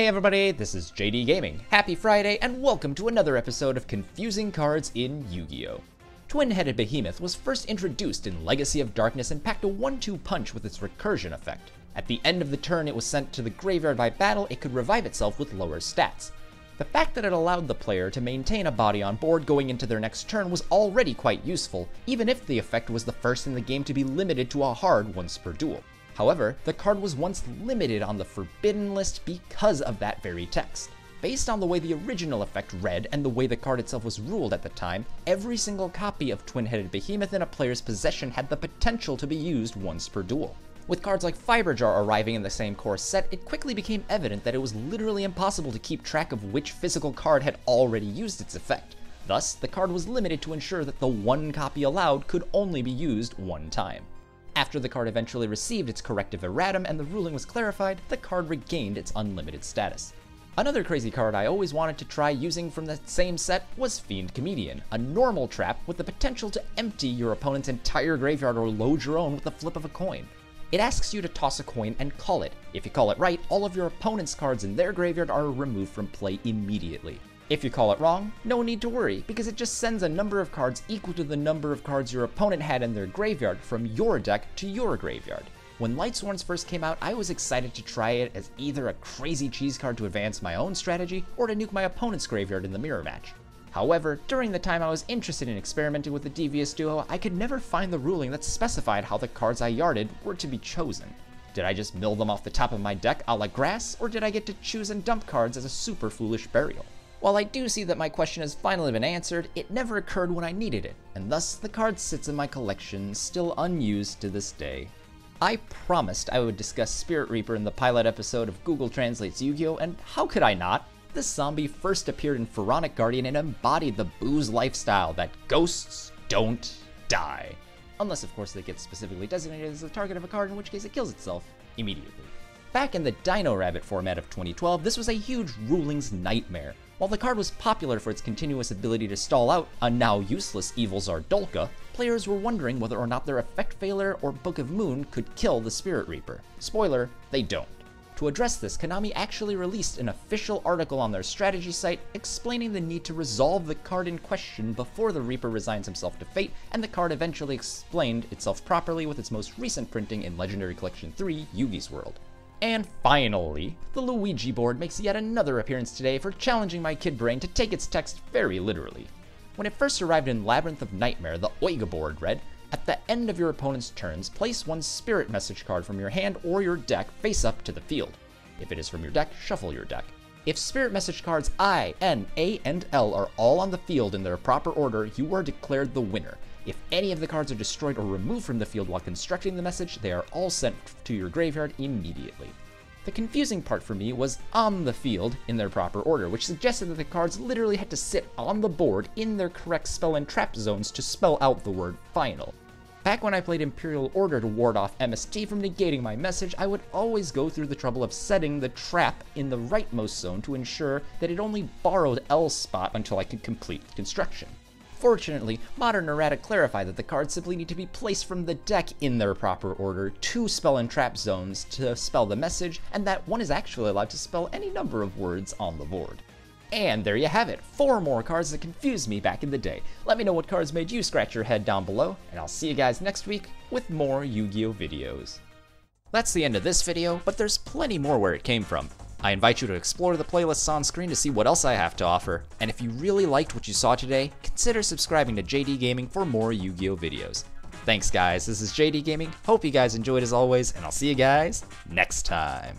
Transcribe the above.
Hey everybody, this is JDGaming. Happy Friday and welcome to another episode of Confusing Cards in Yu-Gi-Oh! Twin-headed Behemoth was first introduced in Legacy of Darkness and packed a 1-2 punch with its recursion effect. At the end of the turn it was sent to the graveyard by battle, it could revive itself with lower stats. The fact that it allowed the player to maintain a body on board going into their next turn was already quite useful, even if the effect was the first in the game to be limited to a hard once per duel. However, the card was once limited on the forbidden list because of that very text. Based on the way the original effect read and the way the card itself was ruled at the time, every single copy of Twin-Headed Behemoth in a player's possession had the potential to be used once per duel. With cards like Fiber Jar arriving in the same core set, it quickly became evident that it was literally impossible to keep track of which physical card had already used its effect. Thus, the card was limited to ensure that the one copy allowed could only be used one time. After the card eventually received its corrective erratum and the ruling was clarified, the card regained its unlimited status. Another crazy card I always wanted to try using from the same set was Fiend Comedian, a normal trap with the potential to empty your opponent's entire graveyard or load your own with the flip of a coin. It asks you to toss a coin and call it. If you call it right, all of your opponent's cards in their graveyard are removed from play immediately. If you call it wrong, no need to worry, because it just sends a number of cards equal to the number of cards your opponent had in their graveyard from your deck to your graveyard. When Lightsworns first came out, I was excited to try it as either a crazy cheese card to advance my own strategy, or to nuke my opponent's graveyard in the mirror match. However, during the time I was interested in experimenting with the Devious Duo, I could never find the ruling that specified how the cards I yarded were to be chosen. Did I just mill them off the top of my deck a la grass, or did I get to choose and dump cards as a super foolish burial? While I do see that my question has finally been answered, it never occurred when I needed it, and thus the card sits in my collection, still unused to this day. I promised I would discuss Spirit Reaper in the pilot episode of Google Translates Yu-Gi-Oh! And how could I not? This zombie first appeared in Pharaonic Guardian and embodied the booze lifestyle that ghosts don't die. Unless of course they get specifically designated as the target of a card, in which case it kills itself immediately. Back in the Dino Rabbit format of 2012, this was a huge rulings nightmare. While the card was popular for its continuous ability to stall out a now useless Evil Zardolka, players were wondering whether or not their Effect Failure or Book of Moon could kill the Spirit Reaper. Spoiler, they don't. To address this, Konami actually released an official article on their strategy site explaining the need to resolve the card in question before the Reaper resigns himself to fate, and the card eventually explained itself properly with its most recent printing in Legendary Collection 3, Yugi's World. And finally, the Luigi board makes yet another appearance today for challenging my kid brain to take its text very literally. When it first arrived in Labyrinth of Nightmare, the 𝗖𝗢𝗡𝗚 board read, at the end of your opponent's turns, place one spirit message card from your hand or your deck face up to the field. If it is from your deck, shuffle your deck. If spirit message cards I, N, A, and L are all on the field in their proper order, you are declared the winner. If any of the cards are destroyed or removed from the field while constructing the message, they are all sent to your graveyard immediately. The confusing part for me was on the field in their proper order, which suggested that the cards literally had to sit on the board in their correct spell and trap zones to spell out the word final. Back when I played Imperial Order to ward off MST from negating my message, I would always go through the trouble of setting the trap in the rightmost zone to ensure that it only borrowed L's spot until I could complete construction. Fortunately, modern errata clarify that the cards simply need to be placed from the deck in their proper order to spell and trap zones to spell the message, and that one is actually allowed to spell any number of words on the board. And there you have it, 4 more cards that confused me back in the day. Let me know what cards made you scratch your head down below, and I'll see you guys next week with more Yu-Gi-Oh! Videos. That's the end of this video, but there's plenty more where it came from. I invite you to explore the playlists on screen to see what else I have to offer, and if you really liked what you saw today, consider subscribing to JDGaming for more Yu-Gi-Oh! Videos. Thanks guys, this is JDGaming, hope you guys enjoyed as always, and I'll see you guys next time.